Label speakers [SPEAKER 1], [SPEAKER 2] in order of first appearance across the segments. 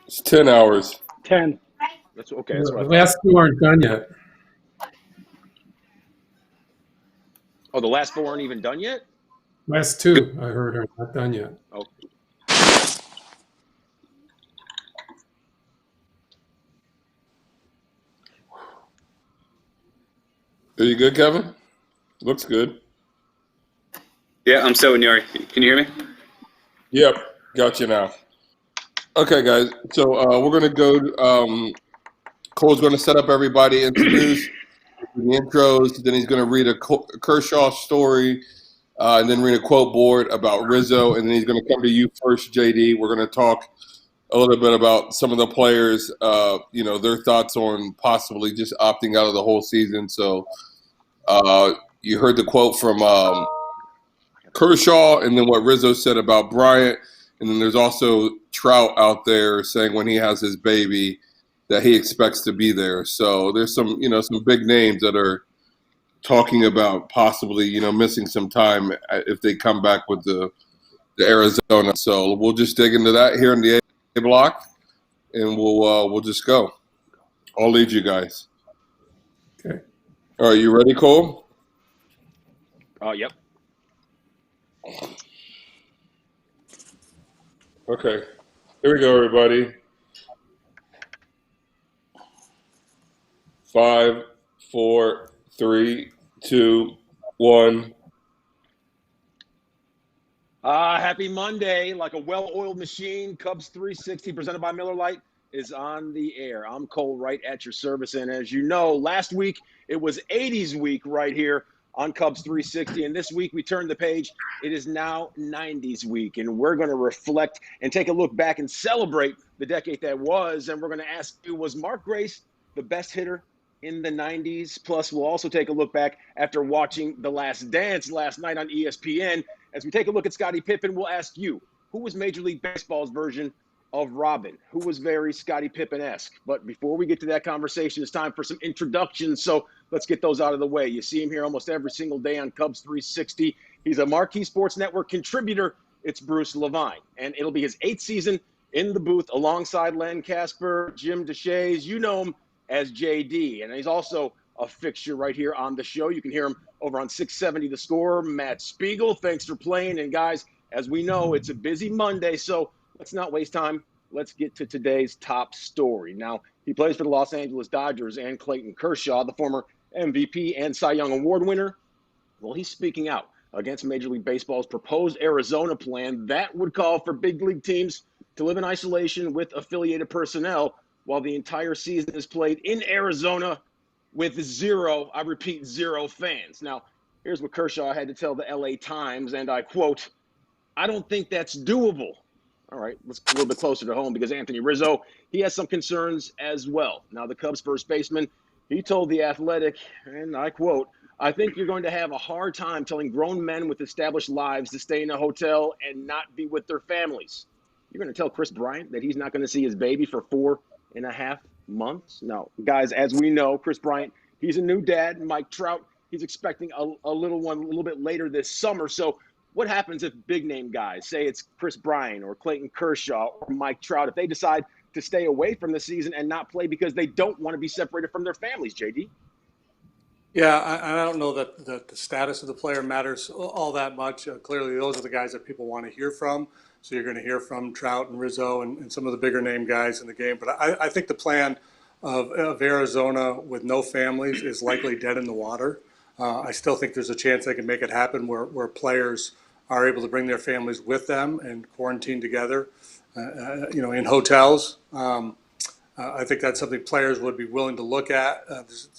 [SPEAKER 1] It's 10 hours.
[SPEAKER 2] 10.
[SPEAKER 3] That's okay. That's
[SPEAKER 4] The
[SPEAKER 3] what I thought.
[SPEAKER 4] last two aren't done yet.
[SPEAKER 3] Oh, the last four aren't even done yet?
[SPEAKER 4] Last two, I heard, are not done yet.
[SPEAKER 3] Oh.
[SPEAKER 1] Are you good, Kevin? Looks good.
[SPEAKER 5] Yeah, I'm so Nuri. Can you hear me?
[SPEAKER 1] Yep, got you now. Okay, guys. So we're going to go. Cole's going to set up everybody, introduce the intros. Then he's going to read a Kershaw story, and then read a quote board about Rizzo. And then he's going to come to you first, JD. We're going to talk a little bit about some of the players, their thoughts on possibly just opting out of the whole season. So you heard the quote from Kershaw, and then what Rizzo said about Bryant. And then there's also Trout out there saying when he has his baby that he expects to be there. So there's some big names that are talking about possibly, missing some time if they come back with the Arizona. So we'll just dig into that here in the A block, and we'll just go. I'll lead you guys.
[SPEAKER 4] Okay.
[SPEAKER 1] All right, you ready, Cole?
[SPEAKER 3] Yep.
[SPEAKER 1] Okay. Here we go, everybody. 5, 4, 3, 2, 1.
[SPEAKER 3] Happy Monday. Like a well-oiled machine, Cubs 360 presented by Miller Lite is on the air. I'm Cole, right at your service. And as you know, last week it was 80s week right here on Cubs 360. And this week we turned the page. It is now 90s week. And we're going to reflect and take a look back and celebrate the decade that was. And we're going to ask you, was Mark Grace the best hitter in the 90s? Plus, we'll also take a look back after watching The Last Dance last night on ESPN. As we take a look at Scottie Pippen, we'll ask you, who was Major League Baseball's version of Robin? Who was very Scottie Pippen-esque? But before we get to that conversation, it's time for some introductions. So let's get those out of the way. You see him here almost every single day on Cubs 360. He's a Marquee Sports Network contributor. It's Bruce Levine. And it'll be his 8th season in the booth alongside Len Casper, Jim DeShays. You know him as JD. And he's also a fixture right here on the show. You can hear him over on 670 The Score. Matt Spiegel, thanks for playing. And guys, as we know, it's a busy Monday, so let's not waste time. Let's get to today's top story. Now, he plays for the Los Angeles Dodgers and Clayton Kershaw, the former MVP and Cy Young Award winner. Well, he's speaking out against Major League Baseball's proposed Arizona plan that would call for big league teams to live in isolation with affiliated personnel while the entire season is played in Arizona with zero, I repeat, zero fans. Now, here's what Kershaw had to tell the LA Times, and I quote, "I don't think that's doable." All right, let's get a little bit closer to home because Anthony Rizzo, he has some concerns as well. Now, the Cubs first baseman, he told The Athletic, and I quote, "I think you're going to have a hard time telling grown men with established lives to stay in a hotel and not be with their families. You're going to tell Chris Bryant that he's not going to see his baby for 4.5 months? No, guys, as we know, Chris Bryant, he's a new dad. Mike Trout, he's expecting a little one a little bit later this summer. So what happens if big name guys, say it's Chris Bryant or Clayton Kershaw or Mike Trout, if they decide to stay away from the season and not play because they don't want to be separated from their families, JD?
[SPEAKER 6] Yeah, I don't know that the status of the player matters all that much. Clearly, those are the guys that people want to hear from. So you're going to hear from Trout and Rizzo and some of the bigger name guys in the game. But I think the plan of Arizona with no families is likely dead in the water. I still think there's a chance they can make it happen where players are able to bring their families with them and quarantine together, in hotels. I think that's something players would be willing to look at.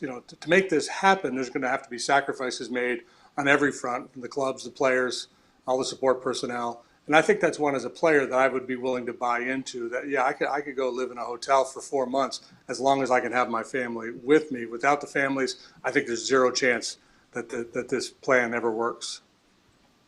[SPEAKER 6] To make this happen, there's going to have to be sacrifices made on every front, from the clubs, the players, all the support personnel. And I think that's one as a player that I would be willing to buy into. That I could go live in a hotel for 4 months as long as I can have my family with me. Without the families, I think there's zero chance that this plan ever works.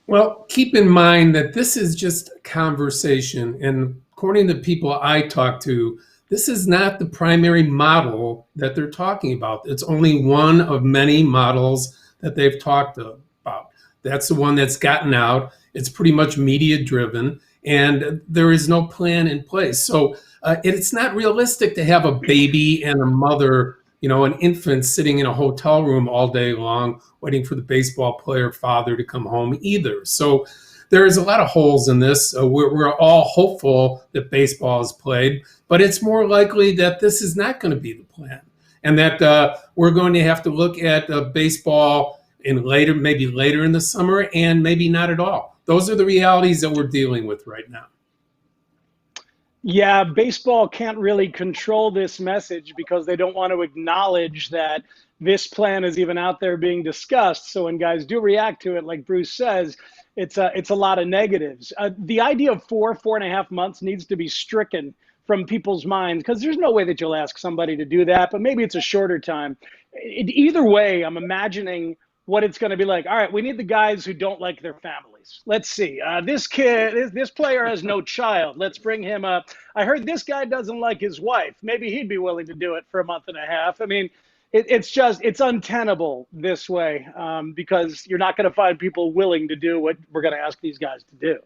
[SPEAKER 4] Well, keep in mind that this is just a conversation, and according to people I talk to, this is not the primary model that they're talking about. It's only one of many models that they've talked about. That's the one that's gotten out. It's pretty much media driven. and there is no plan in place. So it's not realistic to have a baby and a mother, an infant sitting in a hotel room all day long waiting for the baseball player father to come home either. So there's a lot of holes in this. We're all hopeful that baseball is played, but it's more likely that this is not going to be the plan, and that we're going to have to look at baseball maybe later in the summer, and maybe not at all. Those are the realities that we're dealing with right now.
[SPEAKER 2] Yeah, baseball can't really control this message because they don't want to acknowledge that this plan is even out there being discussed. So when guys do react to it, like Bruce says, it's a lot of negatives. The idea of 4.5 months needs to be stricken from people's minds, because there's no way that you'll ask somebody to do that, but maybe it's a shorter time. Either way, I'm imagining what it's going to be like. All right, we need the guys who don't like their families. Let's see. This player has no child. Let's bring him up. I heard this guy doesn't like his wife. Maybe he'd be willing to do it for a month and a half. I mean, it's untenable this way, because you're not going to find people willing to do what we're going to ask these guys to do.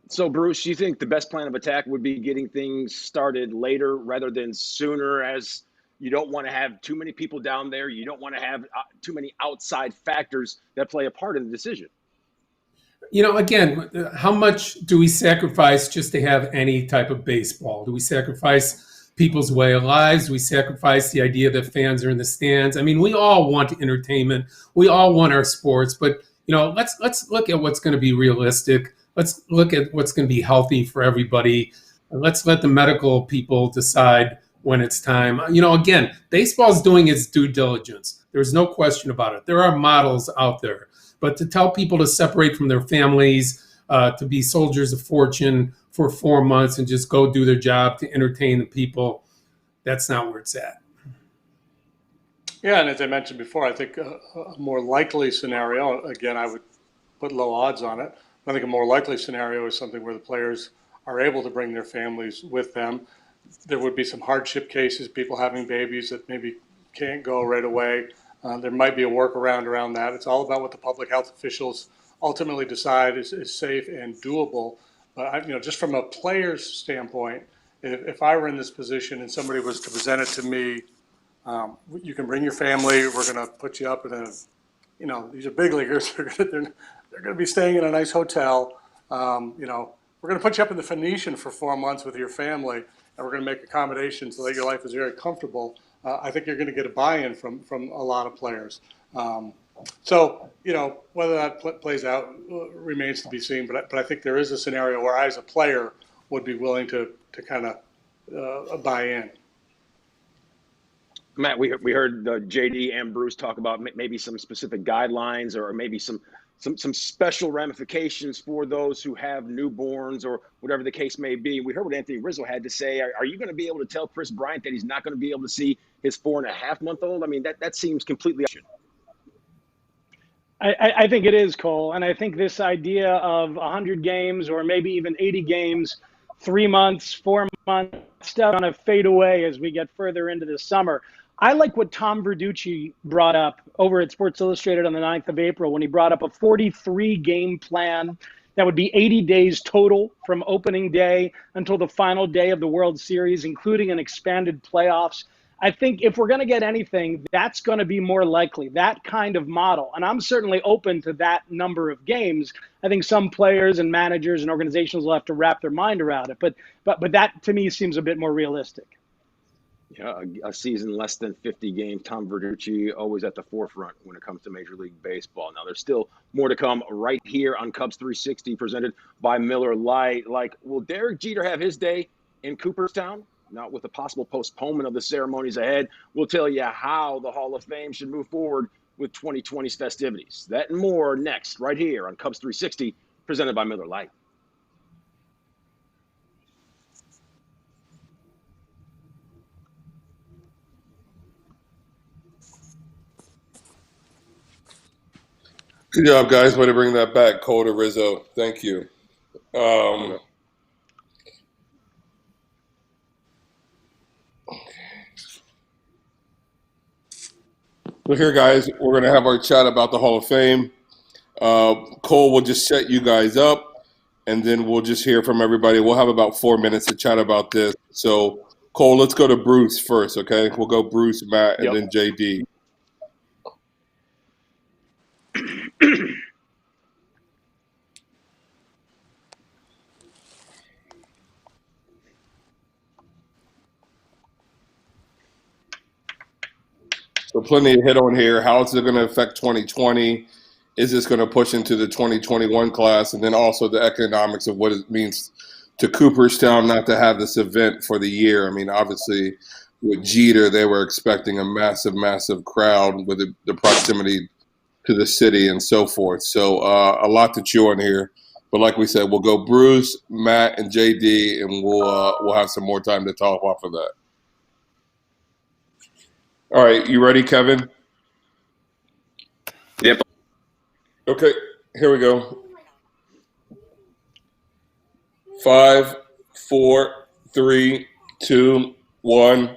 [SPEAKER 3] So, Bruce, you think the best plan of attack would be getting things started later rather than sooner, as you don't want to have too many people down there. You don't want to have too many outside factors that play a part in the decision.
[SPEAKER 4] Again, how much do we sacrifice just to have any type of baseball? Do we sacrifice people's way of lives? Do we sacrifice the idea that fans are in the stands? I mean, we all want entertainment. We all want our sports, but let's look at what's going to be realistic. Let's look at what's going to be healthy for everybody. Let's let the medical people decide when it's time. Again, baseball's doing its due diligence. There's no question about it. There are models out there. But to tell people to separate from their families, to be soldiers of fortune for 4 months and just go do their job to entertain the people, that's not where it's at.
[SPEAKER 6] Yeah, and as I mentioned before, I think a more likely scenario, again, I would put low odds on it. I think a more likely scenario is something where the players are able to bring their families with them. There would be some hardship cases, people having babies that maybe can't go right away. There might be a workaround around that. It's all about what the public health officials ultimately decide is safe and doable. But just from a player's standpoint, if I were in this position and somebody was to present it to me, you can bring your family. We're going to put you up in a, these are big leaguers. They're going to be staying in a nice hotel. We're going to put you up in the Phoenician for 4 months with your family, and we're going to make accommodations so that your life is very comfortable. I think you're going to get a buy-in from a lot of players. So, whether that plays out remains to be seen. But I think there is a scenario where I, as a player, would be willing to kind of buy in.
[SPEAKER 3] Matt, we heard JD and Bruce talk about maybe some specific guidelines, or maybe some special ramifications for those who have newborns, or whatever the case may be. We heard what Anthony Rizzo had to say. Are you going to be able to tell Chris Bryant that he's not going to be able to see his 4.5-month-old? I mean, that seems completely.
[SPEAKER 2] I think it is, Cole. And I think this idea of 100 games or maybe even 80 games, 3 months, 4 months, stuff going to fade away as we get further into the summer. I like what Tom Verducci brought up over at Sports Illustrated on the 9th of April, when he brought up a 43-game plan that would be 80 days total from opening day until the final day of the World Series, including an expanded playoffs. I think if we're going to get anything, that's going to be more likely, that kind of model. And I'm certainly open to that number of games. I think some players and managers and organizations will have to wrap their mind around it. But that, to me, seems a bit more realistic.
[SPEAKER 3] Yeah, a season less than 50 games. Tom Verducci always at the forefront when it comes to Major League Baseball. Now, there's still more to come right here on Cubs 360, presented by Miller Lite. Will Derek Jeter have his day in Cooperstown? Not with the possible postponement of the ceremonies ahead. We'll tell you how the Hall of Fame should move forward with 2020's festivities. That and more next, right here on Cubs 360, presented by Miller Lite.
[SPEAKER 1] Good job, guys. Way to bring that back, Cole to Rizzo. Thank you. Well, here, guys, we're going to have our chat about the Hall of Fame. Cole will just set you guys up, and then we'll just hear from everybody. We'll have about 4 minutes to chat about this. So, Cole, let's go to Bruce first, okay? We'll go Bruce, Matt, and then JD. So plenty to hit on here. How is it going to affect 2020? Is this going to push into the 2021 class? And then also the economics of what it means to Cooperstown not to have this event for the year. I mean, obviously, with Jeter, they were expecting a massive, massive crowd with the proximity to the city and so forth. So a lot to chew on here. But like we said, we'll go Bruce, Matt, and JD, and we'll have some more time to talk off of that. All right, you ready, Kevin?
[SPEAKER 5] Yep.
[SPEAKER 1] Okay, here we go. 5, 4, 3, 2, 1.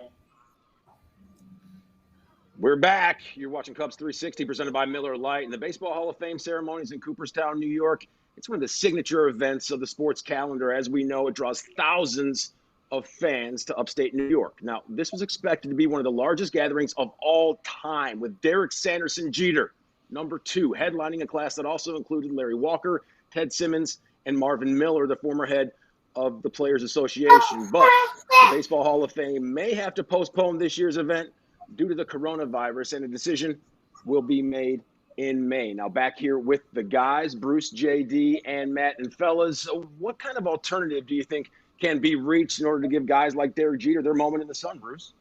[SPEAKER 3] We're back. You're watching Cubs 360 presented by Miller Lite, and the Baseball Hall of Fame ceremonies in Cooperstown, New York. It's one of the signature events of the sports calendar. As we know, it draws thousands of fans to upstate New York. Now, this was expected to be one of the largest gatherings of all time, with Derek Sanderson Jeter, number 2, headlining a class that also included Larry Walker, Ted Simmons, and Marvin Miller, the former head of the Players Association. But the Baseball Hall of Fame may have to postpone this year's event due to the coronavirus, and a decision will be made in May. Now, back here with the guys, Bruce, JD, and Matt. And fellas, what kind of alternative do you think can be reached in order to give guys like Derek Jeter their moment in the sun, Bruce?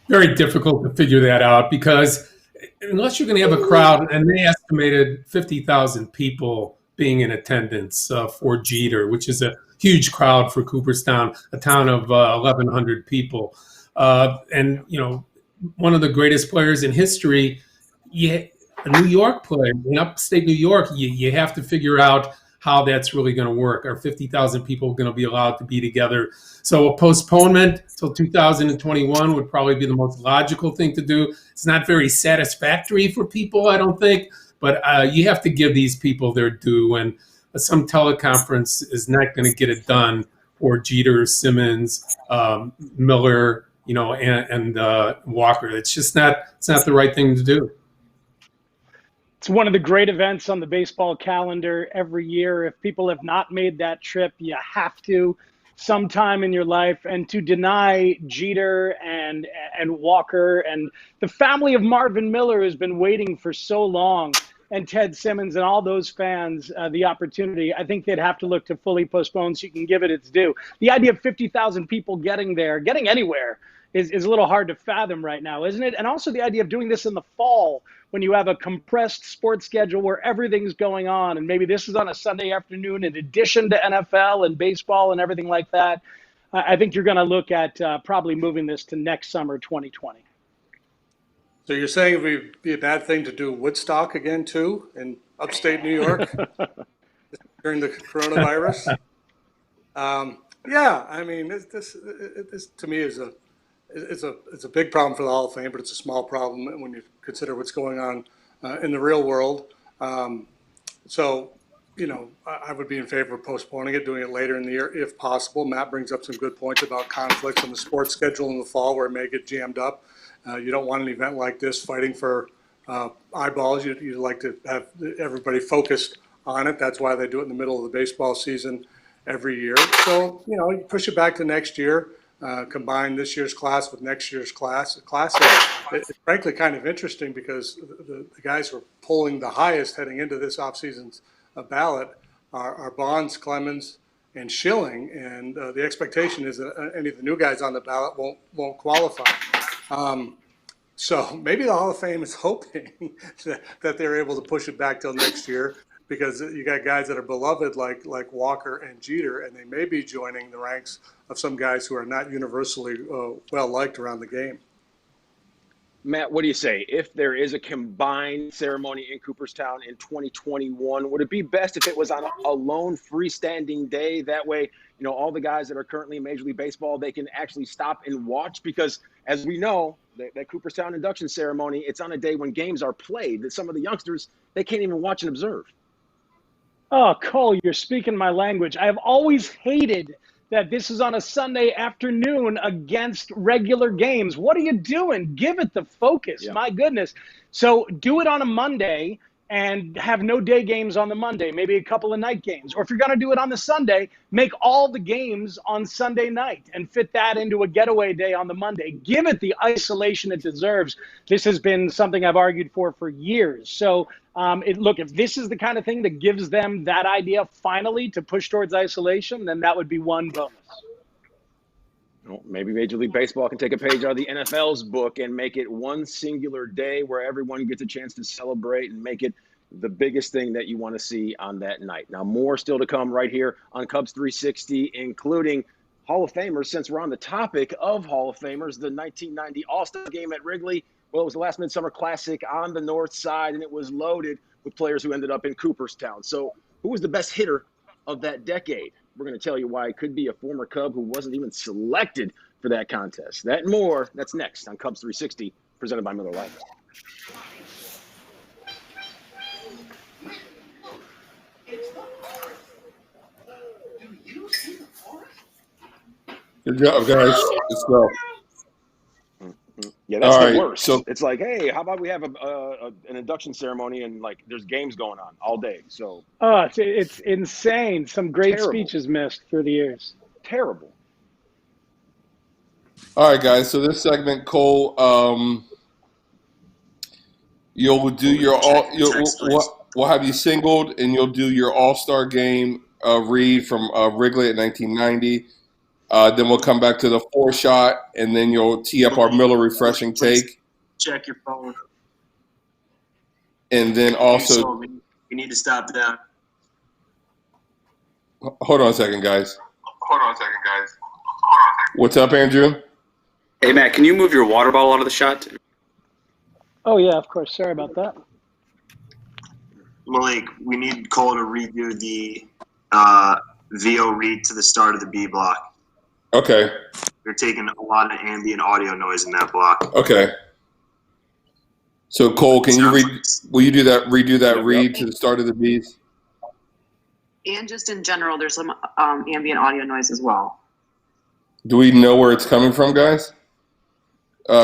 [SPEAKER 4] Very difficult to figure that out because unless you're going to have a crowd, and they estimated 50,000 people being in attendance for Jeter, which is a huge crowd for Cooperstown, a town of 1,100 people. And, you know, one of the greatest players in history, a New York player in upstate New York, you have to figure out how that's really going to work. Are 50,000 people going to be allowed to be together? So a postponement till 2021 would probably be the most logical thing to do. It's not very satisfactory for people, I don't think, but you have to give these people their due, and some teleconference is not going to get it done for Jeter, Simmons, Miller, you know, and Walker. It's just it's not the right thing to do.
[SPEAKER 2] It's one of the great events on the baseball calendar every year. If people have not made that trip, you have to sometime in your life. And to deny Jeter and Walker and the family of Marvin Miller has been waiting for so long, and Ted Simmons and all those fans the opportunity, I think they'd have to look to fully postpone so you can give it its due. The idea of 50,000 people getting there, getting anywhere, is a little hard to fathom right now, isn't it? And also the idea of doing this in the fall when you have a compressed sports schedule where everything's going on, and maybe this is on a Sunday afternoon in addition to NFL and baseball and everything like that. I think you're going to look at probably moving this to next summer, 2020.
[SPEAKER 6] So you're saying it would be a bad thing to do Woodstock again too in upstate New York during the coronavirus? Yeah, I mean, this to me is it's a big problem for the Hall of Fame, but it's a small problem when you consider what's going on in the real world. So, you know, I would be in favor of postponing it, doing it later in the year if possible. Matt brings up some good points about conflicts on the sports schedule in the fall where it may get jammed up. You don't want an event like this fighting for eyeballs. You like to have everybody focused on it. That's why they do it in the middle of the baseball season every year. So, you know, you push it back to next year. Combine this year's class with next year's class. It's frankly kind of interesting because the guys who are polling the highest heading into this offseason's ballot are Bonds, Clemens, and Schilling, and the expectation is that any of the new guys on the ballot won't qualify. So maybe the Hall of Fame is hoping that they're able to push it back till next year, because you got guys that are beloved like Walker and Jeter, and they may be joining the ranks of some guys who are not universally well liked around the game.
[SPEAKER 3] Matt, what do you say? If there is a combined ceremony in Cooperstown in 2021, would it be best if it was on a lone freestanding day? That way, you know, all the guys that are currently in Major League Baseball, they can actually stop and watch, because as we know, that Cooperstown induction ceremony, it's on a day when games are played, that some of the youngsters, they can't even watch and observe.
[SPEAKER 2] Oh, Cole, you're speaking my language. I have always hated that this is on a Sunday afternoon against regular games. What are you doing? Give it the focus.
[SPEAKER 3] Yeah.
[SPEAKER 2] My goodness. So do it on a Monday and have no day games on the Monday, maybe a couple of night games. Or if you're going to do it on the Sunday, make all the games on Sunday night and fit that into a getaway day on the Monday. Give it the isolation it deserves. This has been something I've argued for years. So look, if this is the kind of thing that gives them that idea finally to push towards isolation, then that would be one bonus.
[SPEAKER 3] Well, maybe Major League Baseball can take a page out of the NFL's book and make it one singular day where everyone gets a chance to celebrate and make it the biggest thing that you want to see on that night. Now, more still to come right here on Cubs 360, including Hall of Famers. Since we're on the topic of Hall of Famers, the 1990 All-Star Game at Wrigley, well, it was the last Midsummer Classic on the north side, and it was loaded with players who ended up in Cooperstown. So who was the best hitter of that decade? We're going to tell you why it could be a former Cub who wasn't even selected for that contest. That and more, that's next on Cubs 360, presented by Miller Lite.
[SPEAKER 1] Good job, guys. Let's go.
[SPEAKER 3] Yeah, that's
[SPEAKER 1] All
[SPEAKER 3] the
[SPEAKER 1] right,
[SPEAKER 3] worst.
[SPEAKER 1] so-
[SPEAKER 3] It's like, hey, how about we have an induction ceremony and like there's games going on all day. So
[SPEAKER 2] Oh, it's insane. Some great
[SPEAKER 3] Terrible.
[SPEAKER 2] speeches missed through the years.
[SPEAKER 3] terrible.
[SPEAKER 1] All right, guys. So this segment, Cole, you'll do your all. We'll have you singled, and you'll do your All-Star Game read from Wrigley at 1990. Then we'll come back to the 4-shot, and then you'll tee up our Miller refreshing take.
[SPEAKER 7] Check your phone.
[SPEAKER 1] And then also,
[SPEAKER 7] So we need to stop that.
[SPEAKER 1] hold on a second, guys. What's up, Andrew?
[SPEAKER 5] Hey, Matt, can you move your water bottle out of the shot?
[SPEAKER 2] Oh, yeah, of course. Sorry about that.
[SPEAKER 7] Malik, we need Cole to redo the VO read to the start of the B block.
[SPEAKER 1] Okay.
[SPEAKER 7] They're taking a lot of ambient audio noise in that block.
[SPEAKER 1] Okay. So Cole, can you read? Will you do that? Redo that read to the start of the B's?
[SPEAKER 8] And just in general, there's some ambient audio noise as well.
[SPEAKER 1] Do we know where it's coming from, guys?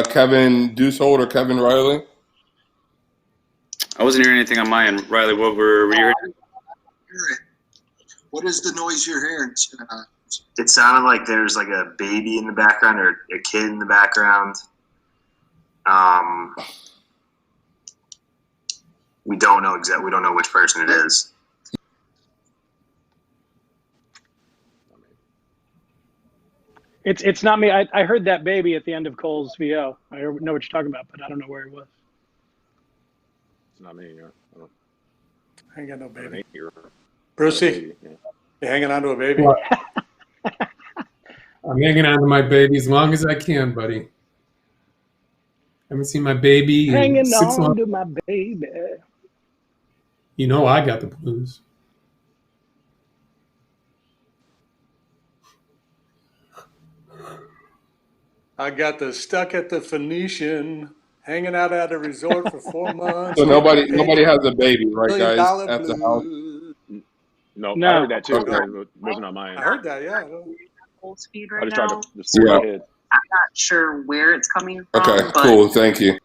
[SPEAKER 1] Kevin Dusold or Kevin Riley?
[SPEAKER 5] I wasn't hearing anything on my end. Riley, what were you hearing?
[SPEAKER 9] What is the noise you're hearing?
[SPEAKER 7] It sounded like there's like a baby in the background or a kid in the background. We don't know exactly. We don't know which person it is.
[SPEAKER 2] It's not me. I heard that baby at the end of Cole's VO. I know what you're talking about, but I don't know where he was.
[SPEAKER 3] It's not me.
[SPEAKER 6] I ain't got no baby.
[SPEAKER 3] Here.
[SPEAKER 6] Brucey,
[SPEAKER 3] Yeah.
[SPEAKER 6] you hanging on to a baby?
[SPEAKER 4] What? I'm hanging on to my baby as long as I can, buddy. Haven't seen my baby in
[SPEAKER 2] Hanging
[SPEAKER 4] 6
[SPEAKER 2] on
[SPEAKER 4] months.
[SPEAKER 2] to my baby.
[SPEAKER 4] You know I got the blues.
[SPEAKER 6] I got the stuck at the Phoenician, hanging out at a resort for 4 months.
[SPEAKER 1] So nobody has a baby, right,
[SPEAKER 6] $1
[SPEAKER 1] guys,
[SPEAKER 6] million
[SPEAKER 1] at the house?
[SPEAKER 6] blues.
[SPEAKER 3] No,
[SPEAKER 2] No.
[SPEAKER 3] I heard that too.
[SPEAKER 1] Okay.
[SPEAKER 3] It wasn't on my end.
[SPEAKER 6] I heard that, yeah.
[SPEAKER 8] Full speed
[SPEAKER 3] I
[SPEAKER 8] right
[SPEAKER 3] just
[SPEAKER 8] now.
[SPEAKER 3] tried to just see
[SPEAKER 1] Yeah.
[SPEAKER 3] my head.
[SPEAKER 8] I'm not sure where it's coming from.
[SPEAKER 1] Okay,
[SPEAKER 8] but
[SPEAKER 1] cool. Thank you.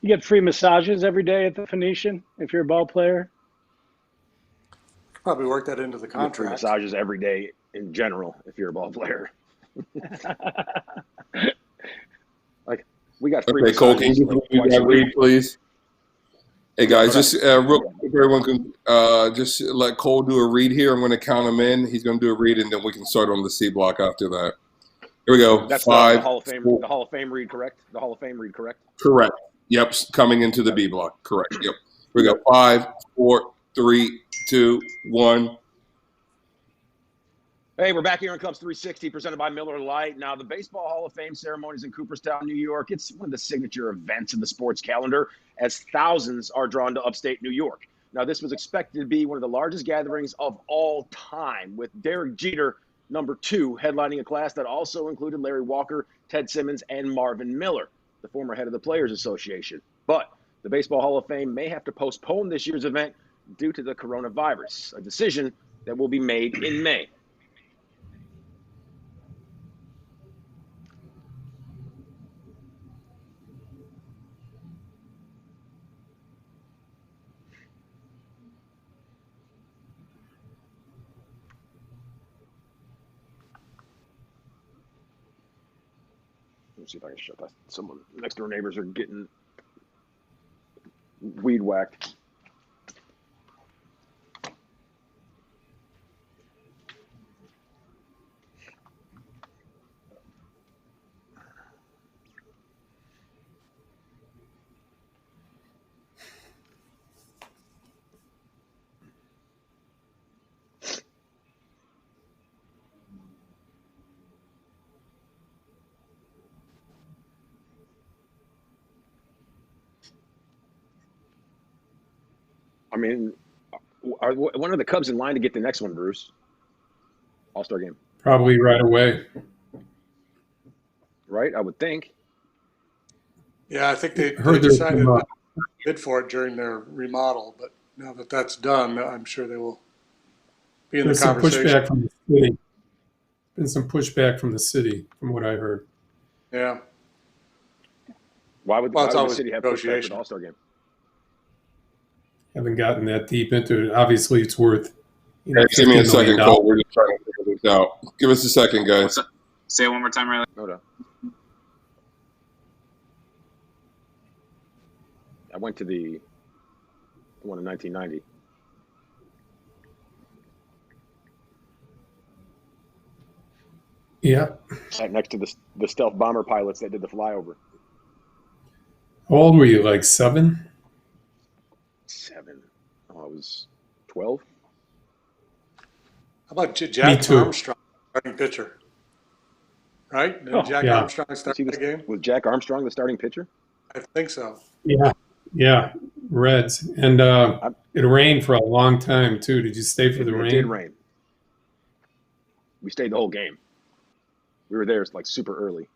[SPEAKER 2] You get free massages every day at the Phoenician if you're a ball player.
[SPEAKER 6] Probably work that into the
[SPEAKER 3] You get free
[SPEAKER 6] contract.
[SPEAKER 3] massages every day in general if you're a ball player. Like we got free
[SPEAKER 1] Okay, Cole, can
[SPEAKER 3] massages
[SPEAKER 1] you
[SPEAKER 3] like
[SPEAKER 1] do
[SPEAKER 3] twice
[SPEAKER 1] that
[SPEAKER 3] a
[SPEAKER 1] read,
[SPEAKER 3] week.
[SPEAKER 1] please? Hey, guys,
[SPEAKER 3] Okay.
[SPEAKER 1] just real quick, if everyone can just let Cole do a read here. I'm going to count him in. He's going to do a read, and then we can start on the C block after that. Here we go.
[SPEAKER 3] That's
[SPEAKER 1] 5,
[SPEAKER 3] the Hall of Fame.
[SPEAKER 1] 4.
[SPEAKER 3] The Hall of Fame read, correct? The Hall of Fame read, correct?
[SPEAKER 1] Correct. Yep, coming into the B block. Correct. Yep. Here we go. 5, 4, 3, 2, 1.
[SPEAKER 3] Hey, we're back here on Cubs 360, presented by Miller Lite. Now, the Baseball Hall of Fame ceremonies in Cooperstown, New York, it's one of the signature events in the sports calendar, as thousands are drawn to upstate New York. Now, this was expected to be one of the largest gatherings of all time, with Derek Jeter, #2, headlining a class that also included Larry Walker, Ted Simmons, and Marvin Miller, the former head of the Players Association. But the Baseball Hall of Fame may have to postpone this year's event due to the coronavirus, a decision that will be made in May. Let's see if I can shut that. Some of the next door neighbors are getting weed whacked. I mean, when are the Cubs in line to get the next one, Bruce? All-Star game.
[SPEAKER 4] Probably right away.
[SPEAKER 3] Right? I would think.
[SPEAKER 6] Yeah, I think they
[SPEAKER 4] Heard
[SPEAKER 6] decided
[SPEAKER 4] some,
[SPEAKER 6] not to bid for it during their remodel, but now that that's done, I'm sure they will be in the
[SPEAKER 4] there's some
[SPEAKER 6] conversation.
[SPEAKER 4] pushback from the city. Been some pushback from the city, from what I heard.
[SPEAKER 6] Yeah.
[SPEAKER 3] Why would
[SPEAKER 6] Well, it's
[SPEAKER 3] the
[SPEAKER 6] always
[SPEAKER 3] city have pushback for
[SPEAKER 6] negotiation.
[SPEAKER 3] the All-Star game?
[SPEAKER 4] Haven't gotten that deep into it. Obviously, it's worth.
[SPEAKER 1] Hey, give me a
[SPEAKER 4] $15
[SPEAKER 1] second,
[SPEAKER 4] million.
[SPEAKER 1] Cole. We're just trying to figure this out. Give us a second, guys.
[SPEAKER 5] What's up? Say it one more time, Riley.
[SPEAKER 3] No doubt. I went to the one in 1990.
[SPEAKER 4] Yeah.
[SPEAKER 3] Sat next to the stealth bomber pilots that did the flyover.
[SPEAKER 4] How old were you? Like 7?
[SPEAKER 3] 7. Oh, I was 12.
[SPEAKER 6] How about
[SPEAKER 4] Me
[SPEAKER 6] Jack
[SPEAKER 4] too.
[SPEAKER 6] Armstrong, starting pitcher? Right? Didn't Jack
[SPEAKER 4] yeah.
[SPEAKER 6] Armstrong start the game?
[SPEAKER 3] Was Jack Armstrong the starting pitcher?
[SPEAKER 6] I think so.
[SPEAKER 4] Yeah. Yeah. Reds. And it rained for a long time, too. Did you stay for the rain?
[SPEAKER 3] It did rain. We stayed the whole game. We were there like super early.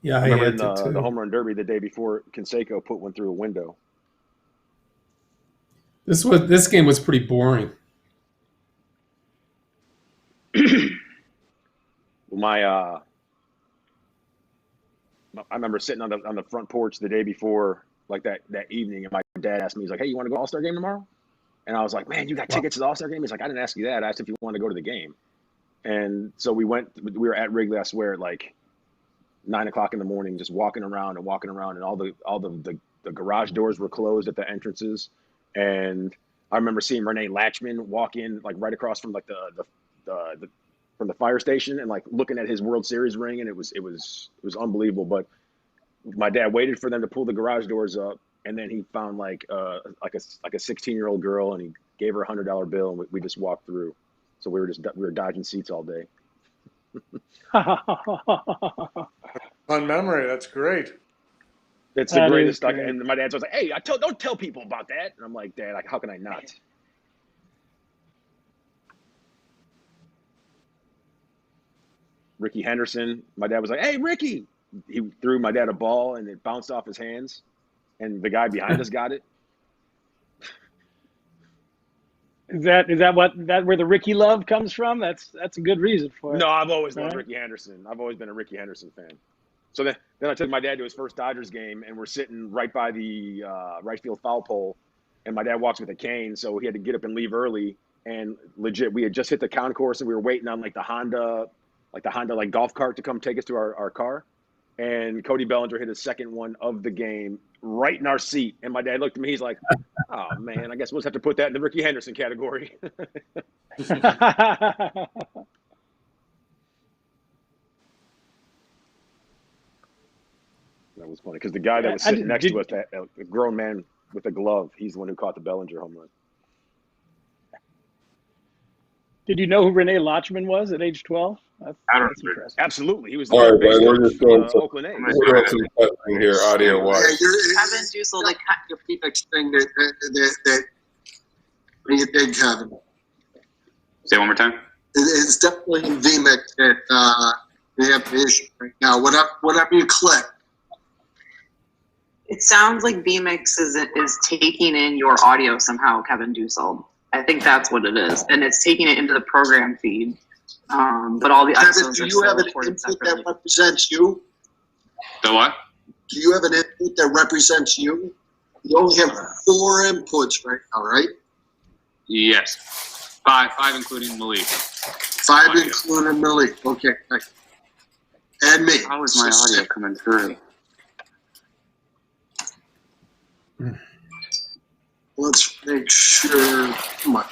[SPEAKER 4] Yeah, I
[SPEAKER 3] remember
[SPEAKER 4] had
[SPEAKER 3] in
[SPEAKER 4] to, too.
[SPEAKER 3] the home run derby the day before, Canseco put one through a window.
[SPEAKER 4] This game was pretty boring.
[SPEAKER 3] I remember sitting on the front porch the day before, like that evening, and my dad asked me, he's like, "Hey, you want to go All-Star game tomorrow?" And I was like, "Man, you got tickets to the All-Star game?" He's like, "I didn't ask you that. I asked if you wanted to go to the game." And so we went. We were at Wrigley, I swear, at like 9 o'clock in the morning, just walking around, and all the garage doors were closed at the entrances. And I remember seeing Renee Latchman walk in like right across from like from the fire station, and like looking at his World Series ring, and it was unbelievable. But my dad waited for them to pull the garage doors up, and then he found like a 16-year-old girl, and he gave her a $100 bill, and we just walked through. So we were dodging seats all day.
[SPEAKER 6] Fun memory. That's great.
[SPEAKER 3] It's the greatest. Like, and my dad's always like, "Hey, don't tell people about that." And I'm like, "Dad, how can I not?" Ricky Henderson. My dad was like, "Hey, Ricky!" He threw my dad a ball, and it bounced off his hands, and the guy behind us got it.
[SPEAKER 2] Is that where the Ricky love comes from? That's a good reason for it.
[SPEAKER 3] No, I've always loved Ricky Henderson. I've always been a Ricky Henderson fan. So then I took my dad to his first Dodgers game, and we're sitting right by the right field foul pole, and my dad walks with a cane, so he had to get up and leave early. And legit, we had just hit the concourse, and we were waiting on like the Honda like golf cart to come take us to our car. And Cody Bellinger hit his second one of the game right in our seat. And my dad looked at me, he's like, "Oh man, I guess we'll just have to put that in the Ricky Henderson category." That was funny because the guy that was sitting next to us, a grown man with a glove, he's the one who caught the Bellinger home run.
[SPEAKER 2] Did you know who Renee Lachman was at age 12? That's
[SPEAKER 5] I don't
[SPEAKER 2] that's
[SPEAKER 5] remember.
[SPEAKER 2] impressive.
[SPEAKER 3] Absolutely. He was the
[SPEAKER 1] All
[SPEAKER 3] third
[SPEAKER 1] right,
[SPEAKER 3] base
[SPEAKER 1] man. We're
[SPEAKER 3] coach
[SPEAKER 1] just going
[SPEAKER 3] for Oakland A's.
[SPEAKER 1] we're doing some testing here, audio
[SPEAKER 7] Yeah,
[SPEAKER 1] wise.
[SPEAKER 8] Kevin Dusold, like,
[SPEAKER 7] the Phoenix thing that what do you think, Kevin?
[SPEAKER 5] Say it one more time.
[SPEAKER 7] It's definitely in VMix that they have the issue right now. Whatever you click.
[SPEAKER 8] it sounds like vMix is taking in your audio somehow, Kevin Dusold. I think that's what it is, and it's taking it into the program feed. But all the
[SPEAKER 7] Kevin,
[SPEAKER 8] episodes
[SPEAKER 7] do
[SPEAKER 8] are
[SPEAKER 7] you
[SPEAKER 8] still
[SPEAKER 7] have an
[SPEAKER 8] recorded
[SPEAKER 7] input
[SPEAKER 8] separately.
[SPEAKER 7] that represents you?
[SPEAKER 5] The what?
[SPEAKER 7] Do you have an input that represents you? You only have 4 inputs right now, right?
[SPEAKER 5] Yes. Five including Malik.
[SPEAKER 7] 5
[SPEAKER 5] Audio.
[SPEAKER 7] including Malik. Okay, thank you. And me.
[SPEAKER 5] How is my audio coming through?
[SPEAKER 7] Let's make sure. Come on.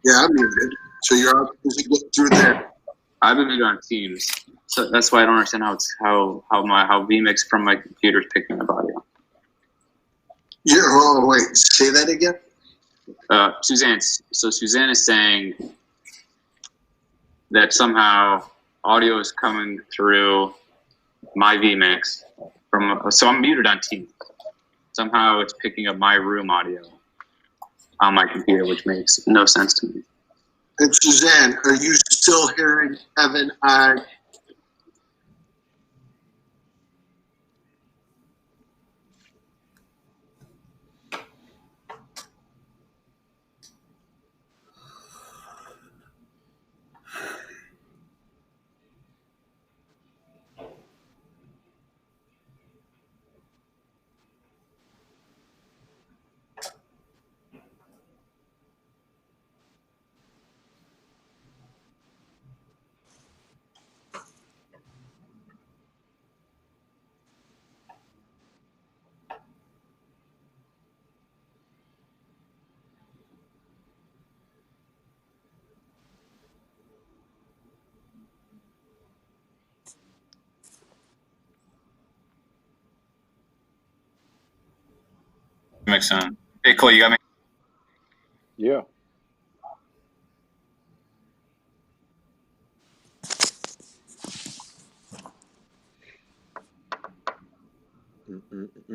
[SPEAKER 7] Yeah, I'm muted. So you're out to get through there.
[SPEAKER 5] I've been muted on Teams, so that's why I don't understand how vMix from my computer is picking up audio.
[SPEAKER 7] Oh, wait. Say that again?
[SPEAKER 5] Suzanne is saying that somehow audio is coming through my vMix so I'm muted on Teams. Somehow it's picking up my room audio on my computer, which makes no sense to me.
[SPEAKER 7] And Suzanne, are you still hearing Kevin on?
[SPEAKER 5] Makes sense. Hey, Cole, you got me?
[SPEAKER 3] Yeah.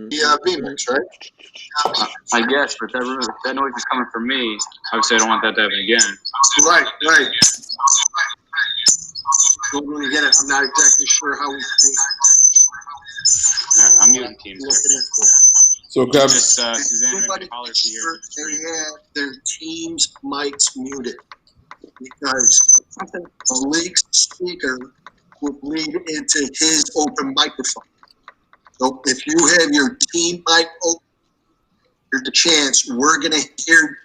[SPEAKER 7] Yeah, VMix, right?
[SPEAKER 5] I guess, but that noise is coming from me. Obviously, I don't want that to happen again.
[SPEAKER 7] Right. Totally get it. I'm not exactly sure how we
[SPEAKER 5] I'm muting Teams.
[SPEAKER 7] looking into it.
[SPEAKER 1] So, Kevin,
[SPEAKER 5] Suzanne,
[SPEAKER 7] Everybody
[SPEAKER 5] holler if you hear
[SPEAKER 7] they
[SPEAKER 5] it.
[SPEAKER 7] have their team's mics muted because the leaked speaker will bleed into his open microphone. So if you have your team mic open, there's a chance we're going to hear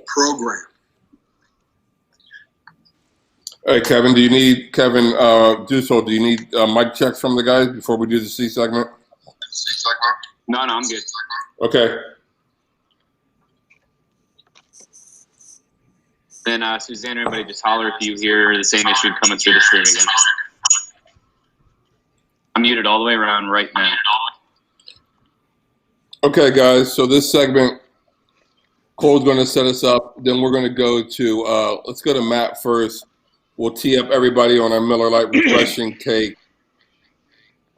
[SPEAKER 7] program.
[SPEAKER 1] all right, Kevin, do you need Dusold? Do you need mic checks from the guys before we do the C segment?
[SPEAKER 5] No, I'm good.
[SPEAKER 1] Okay.
[SPEAKER 5] Then Suzanne, everybody just holler if you hear the same issue coming through the stream again. I'm muted all the way around right now.
[SPEAKER 1] Okay, guys. So this segment, Cole's going to set us up. Then we're going to go to let's go to Matt first. We'll tee up everybody on our Miller Lite refreshing take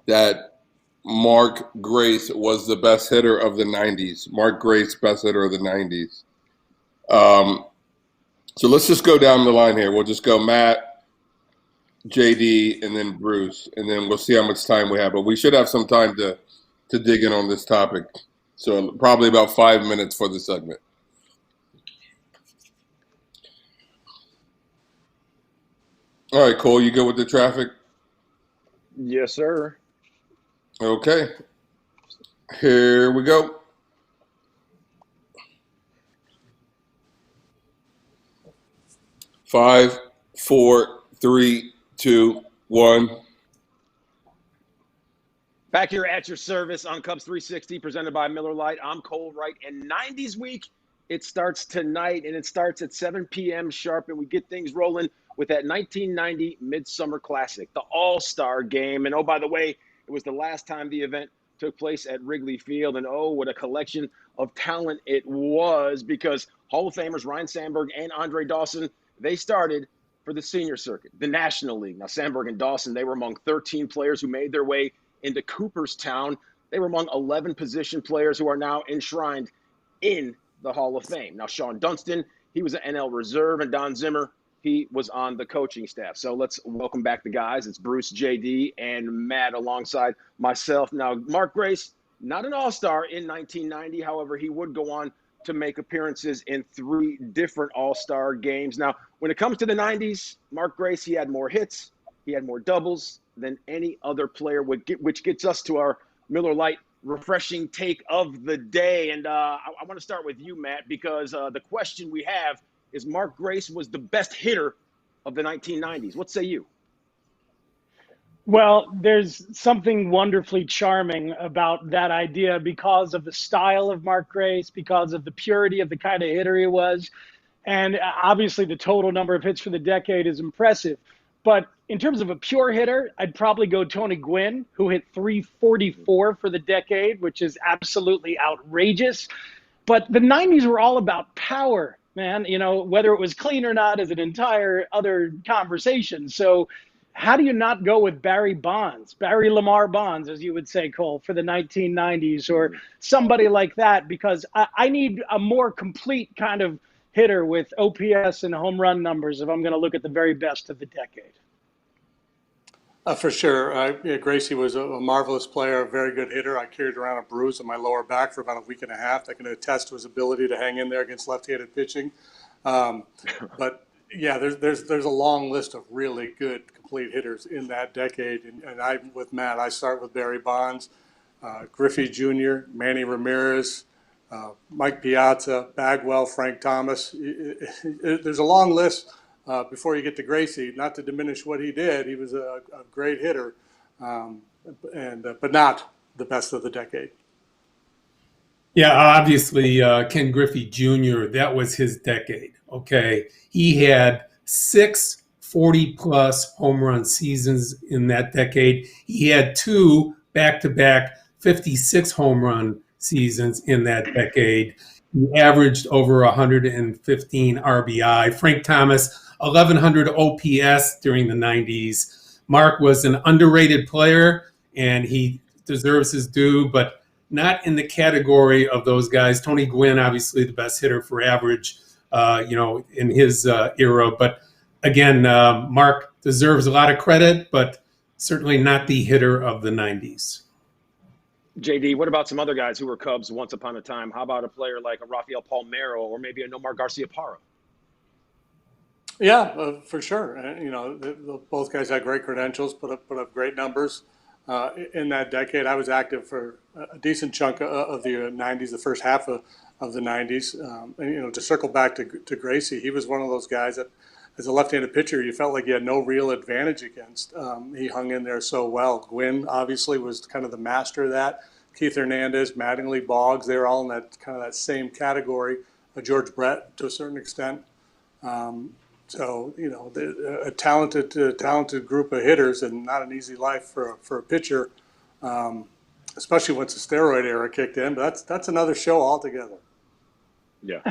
[SPEAKER 1] that Mark Grace was the best hitter of the 90s. Mark Grace, best hitter of the 90s. So let's just go down the line here. We'll just go Matt, JD, and then Bruce, and then we'll see how much time we have. But we should have some time to dig in on this topic. So probably about 5 minutes for the segment. All right, Cole, you good with the traffic?
[SPEAKER 3] Yes, sir.
[SPEAKER 1] Okay. Here we go. 5, 4, 3, 2, 1.
[SPEAKER 3] Back here at your service on Cubs 360, presented by Miller Lite. I'm Cole Wright, and 90s week, it starts tonight, and it starts at 7 p.m. sharp, and we get things rolling with that 1990 Midsummer Classic, the All-Star Game. And oh, by the way, it was the last time the event took place at Wrigley Field. And oh, what a collection of talent it was, because Hall of Famers Ryan Sandberg and Andre Dawson, they started for the senior circuit, the National League. Now, Sandberg and Dawson, they were among 13 players who made their way into Cooperstown. They were among 11 position players who are now enshrined in the Hall of Fame. Now, Sean Dunston, he was an NL reserve, and Don Zimmer, he was on the coaching staff. So let's welcome back the guys. It's Bruce, JD, and Matt alongside myself. Now, Mark Grace, not an all-star in 1990. However, he would go on to make appearances in 3 different all-star games. Now, when it comes to the 90s, Mark Grace, he had more hits, he had more doubles than any other player, which gets us to our Miller Lite refreshing take of the day. And I want to start with you, Matt, because the question we have is, Mark Grace was the best hitter of the 1990s. What say you?
[SPEAKER 2] Well, there's something wonderfully charming about that idea because of the style of Mark Grace, because of the purity of the kind of hitter he was. And obviously the total number of hits for the decade is impressive. But in terms of a pure hitter, I'd probably go Tony Gwynn, who hit 344 for the decade, which is absolutely outrageous. But the 90s were all about power, man. You know, whether it was clean or not is an entire other conversation. So how do you not go with Barry Bonds, Barry Lamar Bonds, as you would say, Cole, for the 1990s, or somebody like that? Because I need a more complete kind of hitter with OPS and home run numbers if I'm going to look at the very best of the decade.
[SPEAKER 6] For sure. Gracie was a marvelous player, a very good hitter. I carried around a bruise on my lower back for about a week and a half. I can attest to his ability to hang in there against left-handed pitching. But yeah, there's a long list of really good complete hitters in that decade. And I'm with Matt. I start with Barry Bonds, Griffey Jr., Manny Ramirez, Mike Piazza, Bagwell, Frank Thomas. There's a long list before you get to Gracie. Not to diminish what he did, he was a great hitter, but not the best of the decade.
[SPEAKER 4] Yeah, obviously Ken Griffey Jr., that was his decade. Okay, he had 6 40-plus home run seasons in that decade. He had 2 back-to-back 56 home run seasons in that decade. He averaged over 115 RBI. Frank Thomas, 1,100 OPS during the 90s. Mark was an underrated player, and he deserves his due, but not in the category of those guys. Tony Gwynn, obviously the best hitter for average, in his era. But again, Mark deserves a lot of credit, but certainly not the hitter of the 90s.
[SPEAKER 3] JD, what about some other guys who were Cubs once upon a time? How about a player like a Rafael Palmeiro or maybe a Nomar Garciaparra?
[SPEAKER 6] Yeah, for sure. Both guys had great credentials, put up great numbers in that decade. I was active for a decent chunk of the 90s, the first half of the 90s. To circle back to Gracie, he was one of those guys that, as a left-handed pitcher, you felt like you had no real advantage against. He hung in there so well. Gwynn obviously was kind of the master of that. Keith Hernandez, Mattingly, Boggs, they were all in that kind of that same category. George Brett to a certain extent. A talented group of hitters, and not an easy life for a pitcher, especially once the steroid era kicked in. But that's another show altogether.
[SPEAKER 3] Yeah.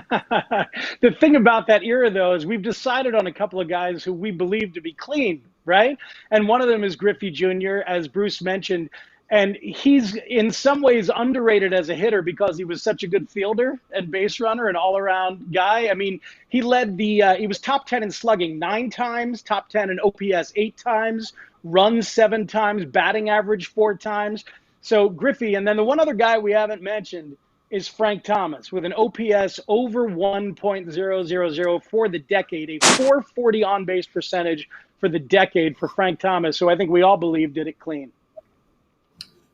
[SPEAKER 2] The thing about that era, though, is we've decided on a couple of guys who we believe to be clean, right? And one of them is Griffey Jr., as Bruce mentioned. And he's in some ways underrated as a hitter because he was such a good fielder and base runner and all-around guy. I mean, he led he was top 10 in slugging 9 times, top 10 in OPS 8 times, runs 7 times, batting average 4 times. So Griffey, and then the one other guy we haven't mentioned is Frank Thomas with an OPS over 1.000 for the decade, a 440 on-base percentage for the decade for Frank Thomas, who I think we all believe did it clean.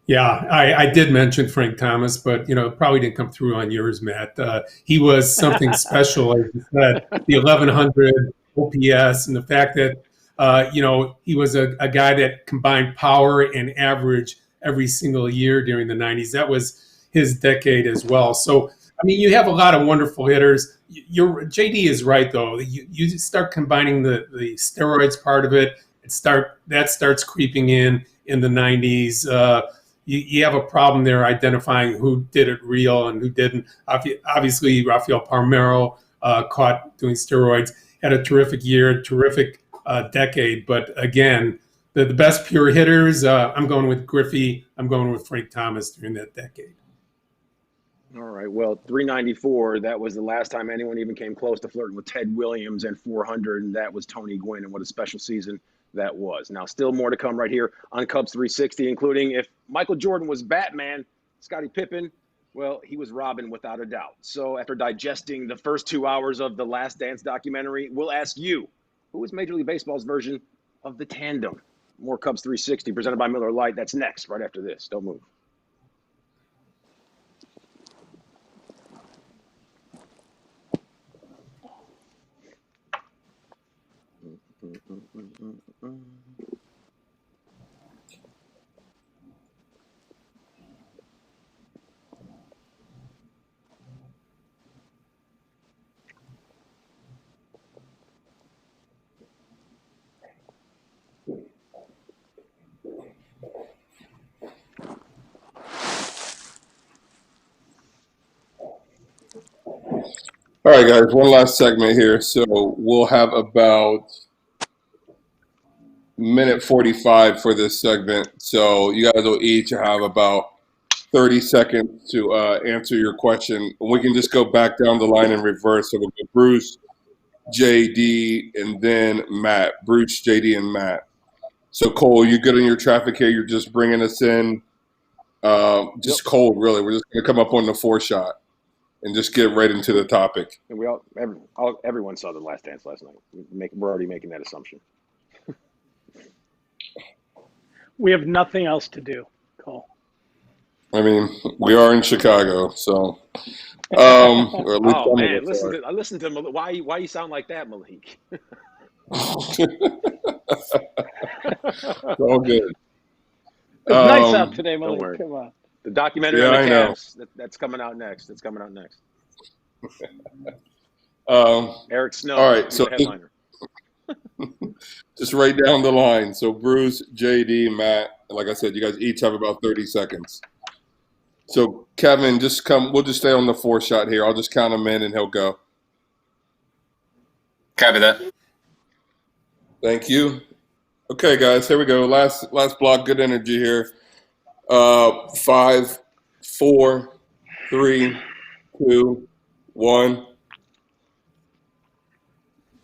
[SPEAKER 4] Yeah, I did mention Frank Thomas, but it probably didn't come through on yours, Matt. He was something special, as you said, the 1,100 OPS, and the fact that he was a guy that combined power and average every single year during the 90s. That was his decade as well. So, I mean, you have a lot of wonderful hitters. JD is right, though. You start combining the steroids part of it. That starts creeping in the 90s. you have a problem there identifying who did it real and who didn't. Obviously, Rafael Palmeiro caught doing steroids, had a terrific year, terrific decade. But again, the best pure hitters, I'm going with Griffey. I'm going with Frank Thomas during that decade.
[SPEAKER 3] All right. Well, 394, that was the last time anyone even came close to flirting with Ted Williams, and 400, and that was Tony Gwynn, and what a special season that was. Now, still more to come right here on Cubs 360, including if Michael Jordan was Batman, Scottie Pippen, well, he was Robin without a doubt. So after digesting the first 2 hours of the Last Dance documentary, we'll ask you, who is Major League Baseball's version of the tandem? More Cubs 360 presented by Miller Lite. That's next, right after this. Don't move.
[SPEAKER 1] All right, guys, one last segment here. So we'll have about minute 45 for this segment. So you guys will each have about 30 seconds to answer your question. We can just go back down the line in reverse. So we'll go Bruce, JD, and then Matt. Bruce, JD, and Matt. So Cole, you good in your traffic here? You're just bringing us in. Just cold, really. We're just going to come up on the 4-shot and just get right into the topic.
[SPEAKER 3] And everyone saw The Last Dance last night. We're already making that assumption.
[SPEAKER 2] We have nothing else to do, Cole.
[SPEAKER 1] I mean, we are in Chicago, so. Or at least
[SPEAKER 3] man, listen to Malik. Why you sound like that, Malik?
[SPEAKER 1] It's all good.
[SPEAKER 2] It's nice out today, Malik. Come on.
[SPEAKER 3] The documentary on the Cavs, that's coming out next. Eric Snow.
[SPEAKER 1] All right, so just right down the line. So Bruce, JD, Matt, like I said, you guys each have about 30 seconds. So Kevin, we'll just stay on the 4-shot here. I'll just count him in and he'll go.
[SPEAKER 5] Copy that.
[SPEAKER 1] Thank you. Okay, guys, here we go. Last block, good energy here. 5, 4, 3, 2, 1.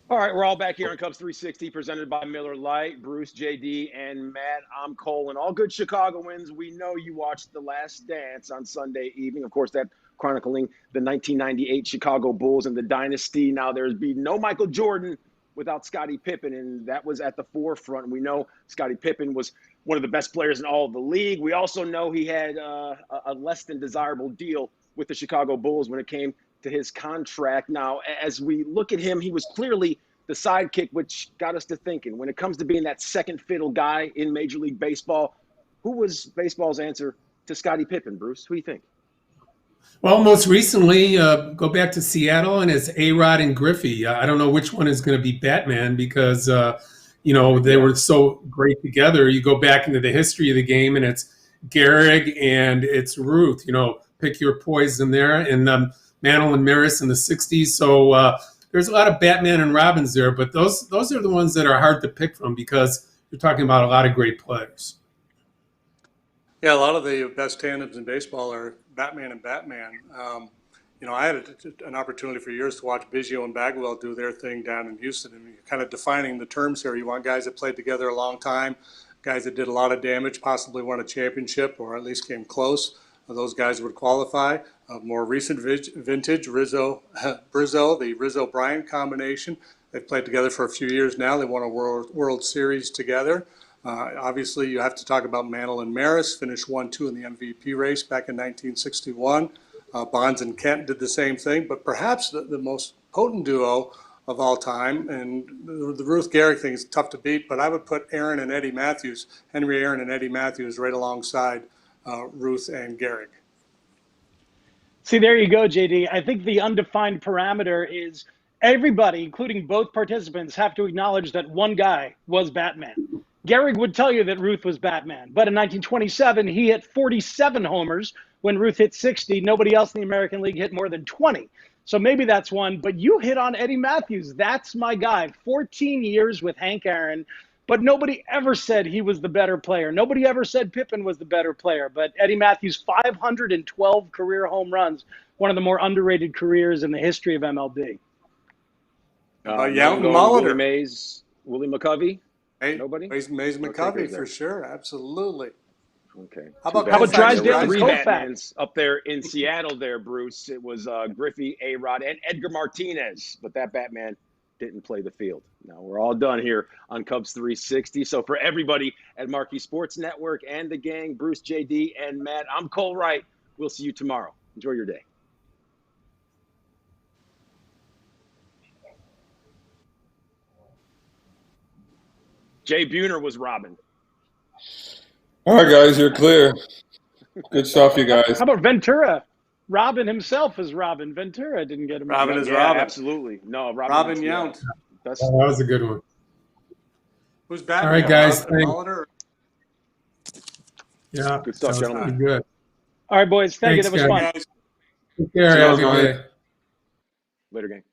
[SPEAKER 3] All right, we're all back here on Cubs 360, presented by Miller Lite. Bruce, JD, and Matt. I'm Cole, and all good Chicagoans. We know you watched The Last Dance on Sunday evening. Of course, that chronicling the 1998 Chicago Bulls and the dynasty. Now, there's been no Michael Jordan without Scottie Pippen, and that was at the forefront. We know Scottie Pippen was one of the best players in all of the league. We also know he had a less than desirable deal with the Chicago Bulls when it came to his contract. Now, as we look at him, he was clearly the sidekick, which got us to thinking, when it comes to being that second fiddle guy in Major League Baseball, who was baseball's answer to Scottie Pippen, Bruce? Who do you think?
[SPEAKER 4] Well, most recently, go back to Seattle, and it's A-Rod and Griffey. I don't know which one is going to be Batman because, they were so great together. You go back into the history of the game, and it's Gehrig and it's Ruth. Pick your poison there. And Mantle and Maris in the 60s. So there's a lot of Batman and Robins there, but those are the ones that are hard to pick from because you're talking about a lot of great players.
[SPEAKER 6] Yeah, a lot of the best tandems in baseball are Batman and Batman. I had an opportunity for years to watch Biggio and Bagwell do their thing down in Houston, and you're kind of defining the terms here. You want guys that played together a long time, guys that did a lot of damage, possibly won a championship or at least came close. Those guys would qualify. More recent vintage, Brizzo, the Rizzo-Bryant combination. They've played together for a few years now. They won a World Series together. Obviously, you have to talk about Mantle and Maris, finished 1-2 in the MVP race back in 1961. Bonds and Kent did the same thing, but perhaps the most potent duo of all time, and the Ruth Gehrig thing is tough to beat, but I would put Henry Aaron and Eddie Matthews right alongside Ruth and Gehrig.
[SPEAKER 2] See, there you go, JD. I think the undefined parameter is everybody, including both participants, have to acknowledge that one guy was Batman. Gehrig would tell you that Ruth was Batman. But in 1927, he hit 47 homers when Ruth hit 60. Nobody else in the American League hit more than 20. So maybe that's one. But you hit on Eddie Matthews. That's my guy. 14 years with Hank Aaron. But nobody ever said he was the better player. Nobody ever said Pippen was the better player. But Eddie Matthews, 512 career home runs, one of the more underrated careers in the history of MLB.
[SPEAKER 6] Yount and
[SPEAKER 3] Willie
[SPEAKER 6] Molitor.
[SPEAKER 3] Mays, Willie McCovey.
[SPEAKER 6] Hey,
[SPEAKER 3] Nobody?
[SPEAKER 6] Mays
[SPEAKER 3] No
[SPEAKER 6] McCovey
[SPEAKER 3] takers there.
[SPEAKER 6] for sure. Absolutely.
[SPEAKER 3] Okay.
[SPEAKER 6] How about
[SPEAKER 2] How about
[SPEAKER 6] Koufax?
[SPEAKER 2] Drysdale and
[SPEAKER 3] Three
[SPEAKER 2] Koufax?
[SPEAKER 3] Batmans up there in Seattle there, Bruce. It was Griffey, A-Rod, and Edgar Martinez. But that Batman didn't play the field. Now we're all done here on Cubs 360. So for everybody at Marquee Sports Network and the gang, Bruce, JD, and Matt, I'm Cole Wright. We'll see you tomorrow. Enjoy your day. Jay Buhner was Robin.
[SPEAKER 1] All right, guys, you're clear. Good stuff, you guys.
[SPEAKER 2] How about Ventura? Robin himself is Robin. Ventura didn't get him.
[SPEAKER 6] Robin is
[SPEAKER 3] Yeah,
[SPEAKER 6] Robin.
[SPEAKER 3] absolutely. No,
[SPEAKER 6] Robin
[SPEAKER 3] is-
[SPEAKER 6] Yount.
[SPEAKER 3] That's
[SPEAKER 4] That was a good one.
[SPEAKER 6] Who's Batman?
[SPEAKER 4] All right, guys,
[SPEAKER 6] Robin
[SPEAKER 4] thanks.
[SPEAKER 6] Molitor?
[SPEAKER 3] Good
[SPEAKER 4] Yeah,
[SPEAKER 3] stuff,
[SPEAKER 4] that was
[SPEAKER 3] gentlemen.
[SPEAKER 4] pretty good.
[SPEAKER 2] All right, boys. Thank you.
[SPEAKER 4] Thanks,
[SPEAKER 2] That was
[SPEAKER 4] guys.
[SPEAKER 2] fun.
[SPEAKER 6] Guys.
[SPEAKER 4] Take care.
[SPEAKER 1] See you
[SPEAKER 4] Have a
[SPEAKER 1] guys,
[SPEAKER 4] good
[SPEAKER 1] man.
[SPEAKER 4] day.
[SPEAKER 3] later, gang.